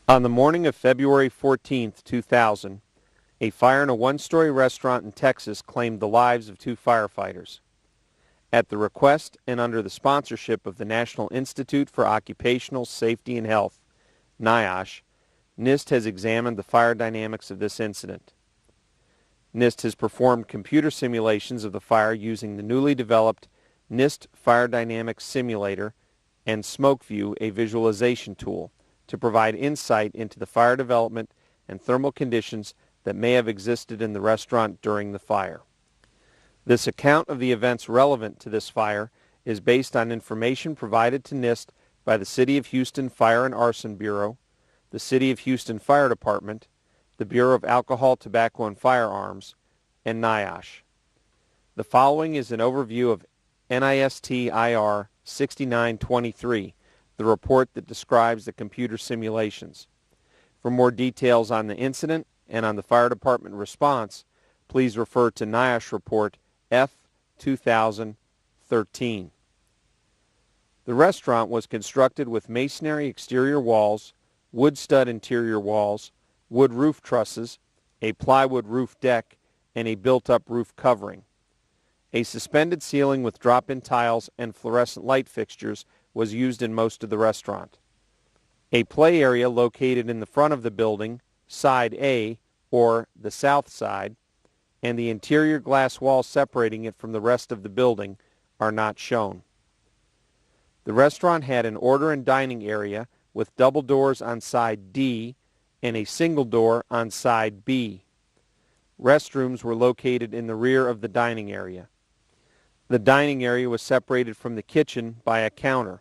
On the morning of February 14, 2000, a fire in a one-story restaurant in Texas claimed the lives of two firefighters. At the request and under the sponsorship of the National Institute for Occupational Safety and Health, NIOSH, NIST has examined the fire dynamics of this incident. NIST has performed computer simulations of the fire using the newly developed NIST Fire Dynamics Simulator and SmokeView, a visualization tool, to provide insight into the fire development and thermal conditions that may have existed in the restaurant during the fire. This account of the events relevant to this fire is based on information provided to NIST by the City of Houston Fire and Arson Bureau, the City of Houston Fire Department, the Bureau of Alcohol, Tobacco, and Firearms, and NIOSH. The following is an overview of NIST IR 6923, the report that describes the computer simulations. For more details on the incident and on the fire department response, please refer to NIOSH Report F 2013. The restaurant was constructed with masonry exterior walls, wood stud interior walls, wood roof trusses, a plywood roof deck, and a built-up roof covering. A suspended ceiling with drop-in tiles and fluorescent light fixtures was used in most of the restaurant. A play area located in the front of the building, side A, or the south side, and the interior glass wall separating it from the rest of the building are not shown. The restaurant had an order and dining area with double doors on side D and a single door on side B. Restrooms were located in the rear of the dining area. The dining area was separated from the kitchen by a counter.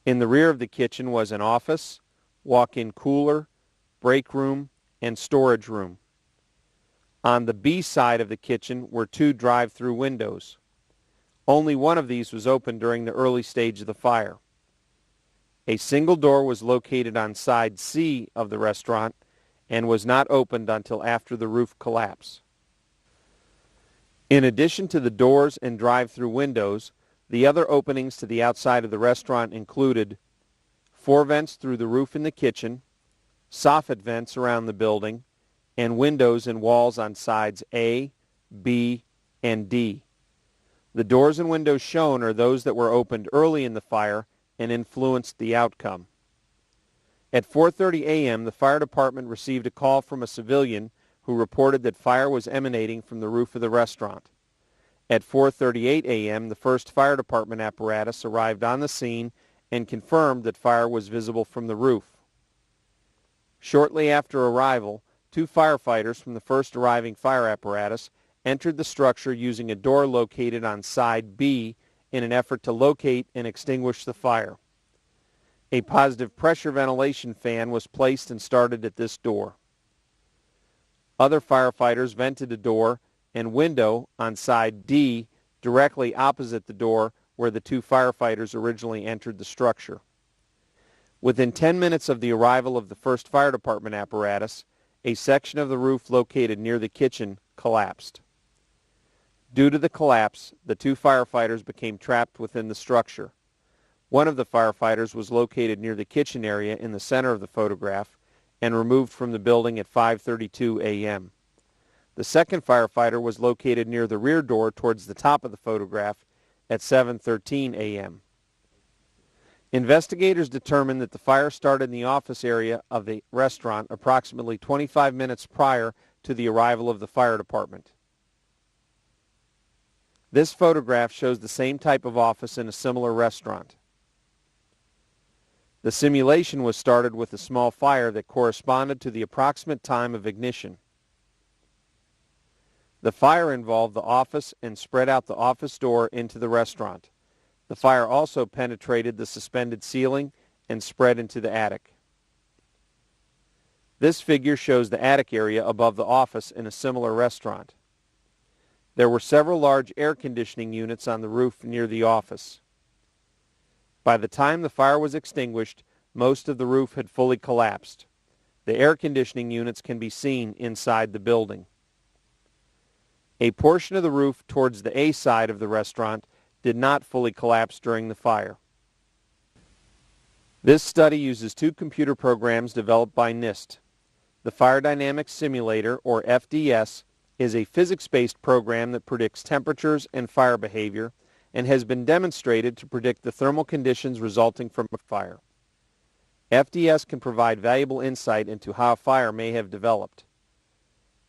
In the rear of the kitchen was an office, walk-in cooler, break room, and storage room. On the B side of the kitchen were two drive-through windows. Only one of these was open during the early stage of the fire. A single door was located on side C of the restaurant and was not opened until after the roof collapse. In addition to the doors and drive-through windows, the other openings to the outside of the restaurant included 4 vents through the roof in the kitchen, soffit vents around the building, and windows and walls on sides A, B, and D. The doors and windows shown are those that were opened early in the fire and influenced the outcome. At 4:30 a.m., the fire department received a call from a civilian who reported that fire was emanating from the roof of the restaurant. At 4:38 a.m., the first fire department apparatus arrived on the scene and confirmed that fire was visible from the roof. Shortly after arrival, 2 firefighters from the first arriving fire apparatus entered the structure using a door located on side B in an effort to locate and extinguish the fire. A positive pressure ventilation fan was placed and started at this door. Other firefighters vented a door and window on side D directly opposite the door where the 2 firefighters originally entered the structure. Within 10 minutes of the arrival of the first fire department apparatus, a section of the roof located near the kitchen collapsed. Due to the collapse, the 2 firefighters became trapped within the structure. One of the firefighters was located near the kitchen area in the center of the photograph and removed from the building at 5:32 a.m. The second firefighter was located near the rear door towards the top of the photograph at 7:13 a.m. Investigators determined that the fire started in the office area of the restaurant approximately 25 minutes prior to the arrival of the fire department. This photograph shows the same type of office in a similar restaurant. The simulation was started with a small fire that corresponded to the approximate time of ignition. The fire involved the office and spread out the office door into the restaurant. The fire also penetrated the suspended ceiling and spread into the attic. This figure shows the attic area above the office in a similar restaurant. There were several large air conditioning units on the roof near the office. By the time the fire was extinguished, most of the roof had fully collapsed. The air conditioning units can be seen inside the building. A portion of the roof towards the A side of the restaurant did not fully collapse during the fire. This study uses two computer programs developed by NIST. The Fire Dynamics Simulator, or FDS, is a physics-based program that predicts temperatures and fire behavior and has been demonstrated to predict the thermal conditions resulting from a fire. FDS can provide valuable insight into how a fire may have developed.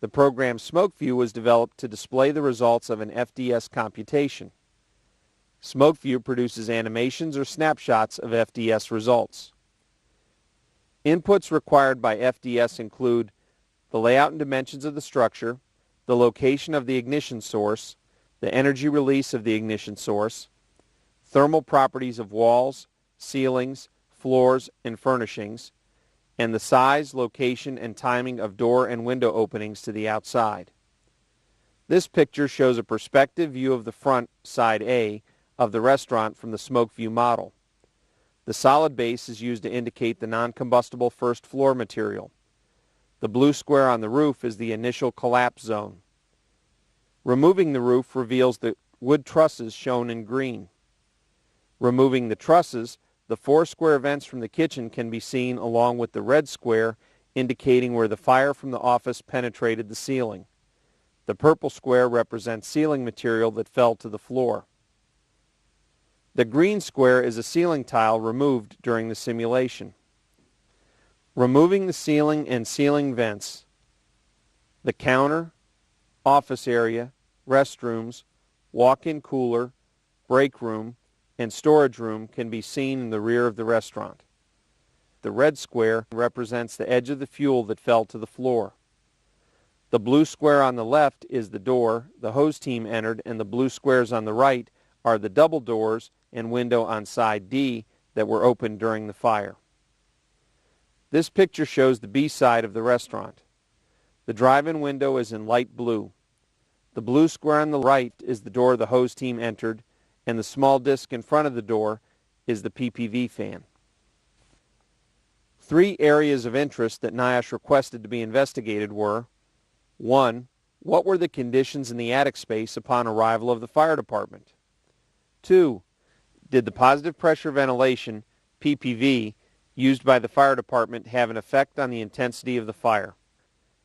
The program SmokeView was developed to display the results of an FDS computation. SmokeView produces animations or snapshots of FDS results. Inputs required by FDS include the layout and dimensions of the structure, the location of the ignition source, the energy release of the ignition source, thermal properties of walls, ceilings, floors, and furnishings, and the size, location, and timing of door and window openings to the outside. This picture shows a perspective view of the front, side A, of the restaurant from the SmokeView model. The solid base is used to indicate the non-combustible first floor material. The blue square on the roof is the initial collapse zone. Removing the roof reveals the wood trusses shown in green. Removing the trusses, the 4 square vents from the kitchen can be seen along with the red square indicating where the fire from the office penetrated the ceiling. The purple square represents ceiling material that fell to the floor. The green square is a ceiling tile removed during the simulation. Removing the ceiling and ceiling vents, the counter, office area, restrooms, walk-in cooler, break room, and storage room can be seen in the rear of the restaurant. The red square represents the edge of the fuel that fell to the floor. The blue square on the left is the door the hose team entered, and the blue squares on the right are the double doors and window on side D that were opened during the fire. This picture shows the B side of the restaurant. The drive-in window is in light blue. The blue square on the right is the door the hose team entered, and the small disc in front of the door is the PPV fan. 3 areas of interest that NIST requested to be investigated were: 1. What were the conditions in the attic space upon arrival of the fire department? 2. Did the positive pressure ventilation, PPV, used by the fire department have an effect on the intensity of the fire?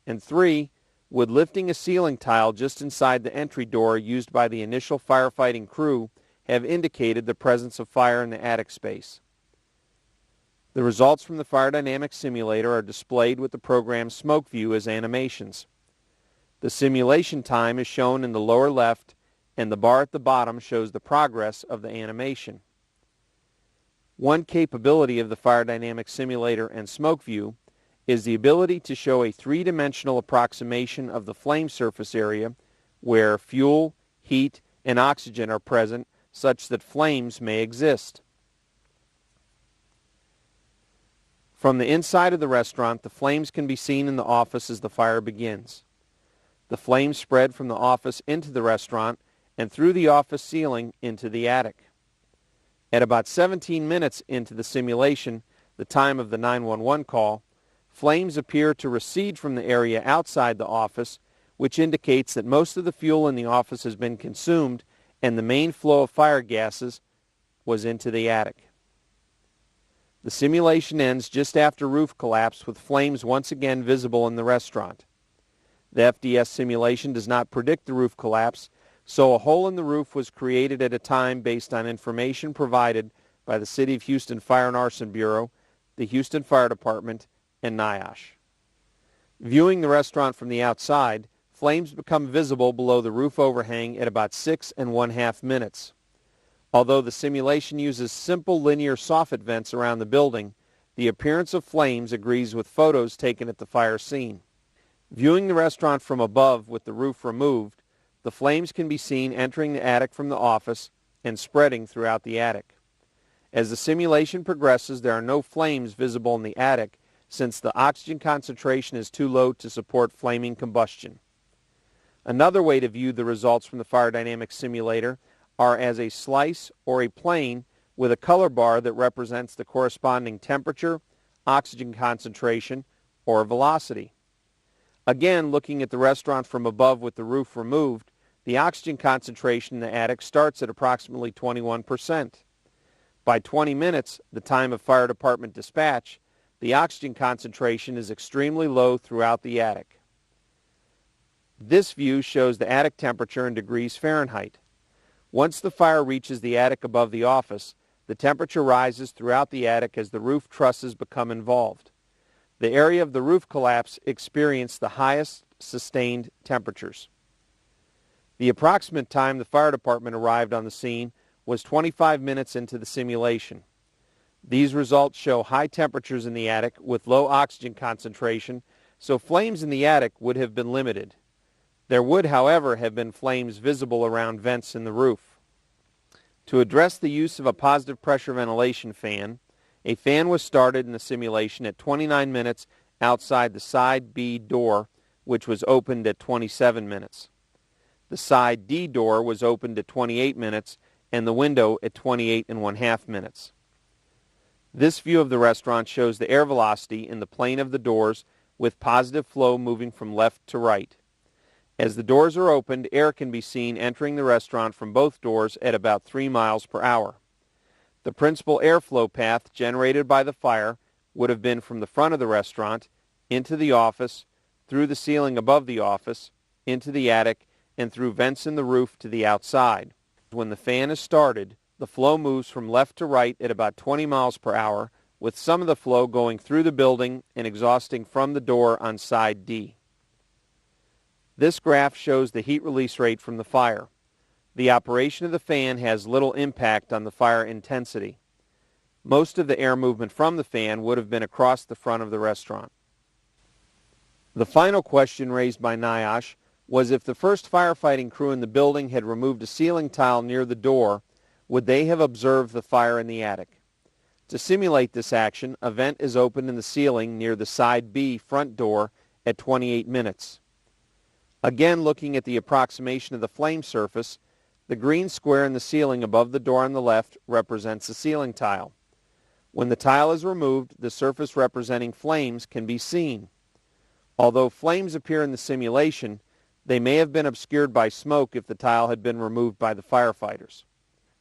And 3. Would lifting a ceiling tile just inside the entry door used by the initial firefighting crew have indicated the presence of fire in the attic space? The results from the Fire Dynamics Simulator are displayed with the program SmokeView as animations. The simulation time is shown in the lower left, and the bar at the bottom shows the progress of the animation. One capability of the Fire Dynamics Simulator and SmokeView is the ability to show a 3-dimensional approximation of the flame surface area where fuel, heat, and oxygen are present such that flames may exist. From the inside of the restaurant, the flames can be seen in the office as the fire begins. The flames spread from the office into the restaurant and through the office ceiling into the attic. At about 17 minutes into the simulation, the time of the 911 call, flames appear to recede from the area outside the office, which indicates that most of the fuel in the office has been consumed and the main flow of fire gases was into the attic. The simulation ends just after roof collapse with flames once again visible in the restaurant. The FDS simulation does not predict the roof collapse, so a hole in the roof was created at a time based on information provided by the City of Houston Fire and Arson Bureau, the Houston Fire Department, and NIOSH. Viewing the restaurant from the outside, flames become visible below the roof overhang at about 6 1/2 minutes. Although the simulation uses simple linear soffit vents around the building, the appearance of flames agrees with photos taken at the fire scene. Viewing the restaurant from above with the roof removed, the flames can be seen entering the attic from the office and spreading throughout the attic. As the simulation progresses, there are no flames visible in the attic since the oxygen concentration is too low to support flaming combustion. Another way to view the results from the Fire Dynamics Simulator are as a slice or a plane with a color bar that represents the corresponding temperature, oxygen concentration, or velocity. Again, looking at the restaurant from above with the roof removed, the oxygen concentration in the attic starts at approximately 21%. By 20 minutes, the time of fire department dispatch, the oxygen concentration is extremely low throughout the attic. This view shows the attic temperature in degrees Fahrenheit. Once the fire reaches the attic above the office, the temperature rises throughout the attic as the roof trusses become involved. The area of the roof collapse experienced the highest sustained temperatures. The approximate time the fire department arrived on the scene was 25 minutes into the simulation. These results show high temperatures in the attic with low oxygen concentration, so flames in the attic would have been limited. There would, however, have been flames visible around vents in the roof. To address the use of a positive pressure ventilation fan, a fan was started in the simulation at 29 minutes outside the side B door, which was opened at 27 minutes. The side D door was opened at 28 minutes and the window at 28½ minutes. This view of the restaurant shows the air velocity in the plane of the doors with positive flow moving from left to right. As the doors are opened, air can be seen entering the restaurant from both doors at about 3 miles per hour. The principal airflow path generated by the fire would have been from the front of the restaurant, into the office, through the ceiling above the office, into the attic, and through vents in the roof to the outside. When the fan is started, the flow moves from left to right at about 20 miles per hour, with some of the flow going through the building and exhausting from the door on side D. This graph shows the heat release rate from the fire. The operation of the fan has little impact on the fire intensity. Most of the air movement from the fan would have been across the front of the restaurant. The final question raised by NIOSH was if the first firefighting crew in the building had removed a ceiling tile near the door, would they have observed the fire in the attic? To simulate this action, a vent is opened in the ceiling near the side B front door at 28 minutes. Again, looking at the approximation of the flame surface, the green square in the ceiling above the door on the left represents the ceiling tile. When the tile is removed, the surface representing flames can be seen. Although flames appear in the simulation, they may have been obscured by smoke if the tile had been removed by the firefighters.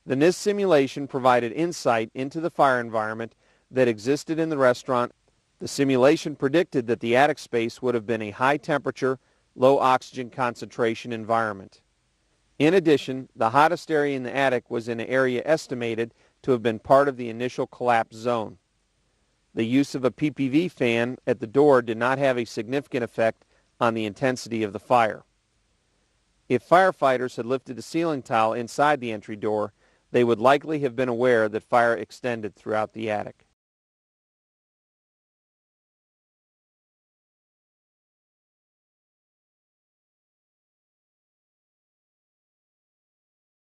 The NIST simulation provided insight into the fire environment that existed in the restaurant. The simulation predicted that the attic space would have been a high temperature, low oxygen concentration environment. In addition, the hottest area in the attic was in an area estimated to have been part of the initial collapse zone. The use of a PPV fan at the door did not have a significant effect on the intensity of the fire. If firefighters had lifted the ceiling tile inside the entry door, they would likely have been aware that fire extended throughout the attic.